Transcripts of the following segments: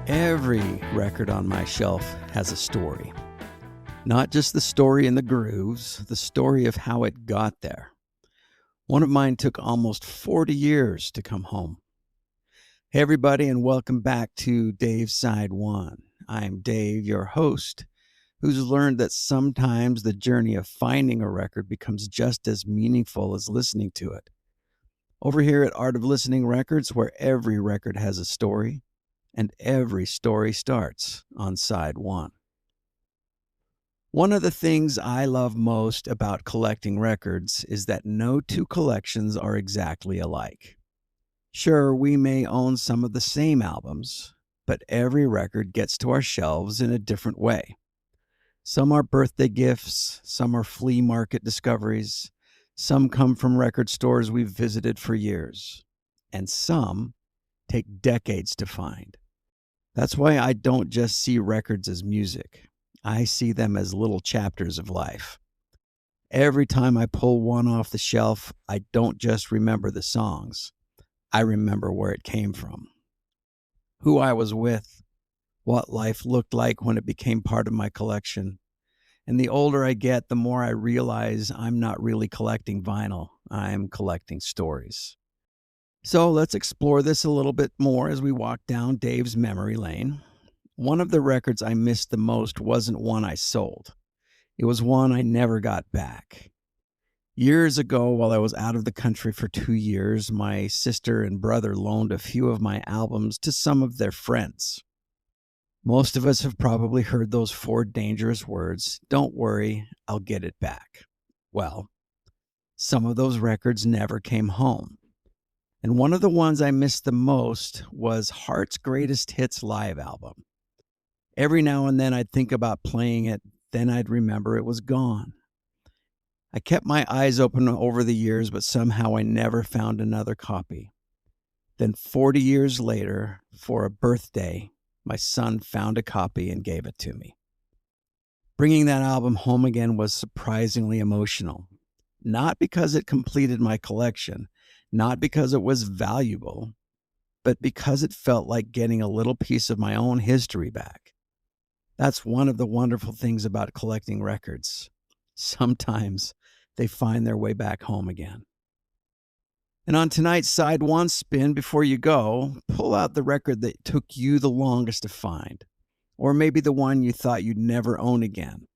Every record on my shelf has a story. Not just the story in the grooves, the story of how it got there. One of mine took almost 40 years to come home. Hey everybody, and welcome back to Dave's Side One. I'm Dave, your host, who's learned that sometimes the journey of finding a record becomes just as meaningful as listening to it. Over here at Art of Listening Records, where every record has a story, and every story starts on side one. One of the things I love most about collecting records is that no two collections are exactly alike. Sure, we may own some of the same albums, but every record gets to our shelves in a different way. Some are birthday gifts, some are flea market discoveries, some come from record stores we've visited for years, and some take decades to find. That's why I don't just see records as music. I see them as little chapters of life. Every time I pull one off the shelf, I don't just remember the songs. I remember where it came from, who I was with, what life looked like when it became part of my collection. And the older I get, the more I realize I'm not really collecting vinyl. I'm collecting stories. So let's explore this a little bit more as we walk down Dave's memory lane. One of the records I missed the most wasn't one I sold. It was one I never got back. Years ago, while I was out of the country for 2 years, my sister and brother loaned a few of my albums to some of their friends. Most of us have probably heard those 4 dangerous words, "Don't worry, I'll get it back." Well, some of those records never came home. And one of the ones I missed the most was Heart's Greatest Hits live album. Every now and then I'd think about playing it, then I'd remember it was gone. I kept my eyes open over the years, but somehow I never found another copy. Then 40 years later, for a birthday, my son found a copy and gave it to me. Bringing that album home again was surprisingly emotional. Not because it completed my collection, not because it was valuable, but because it felt like getting a little piece of my own history back. That's one of the wonderful things about collecting records. Sometimes they find their way back home again. And on tonight's Side One spin, before you go, pull out the record that took you the longest to find, or maybe the one you thought you'd never own again.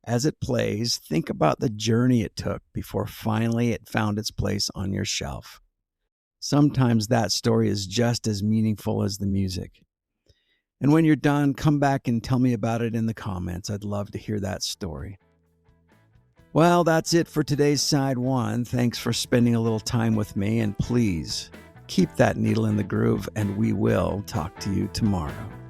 As it plays, think about the journey it took before finally it found its place on your shelf. Sometimes that story is just as meaningful as the music. And when you're done, come back and tell me about it in the comments. I'd love to hear that story. Well, that's it for today's Side One. Thanks for spending a little time with me, and please keep that needle in the groove, and we will talk to you tomorrow.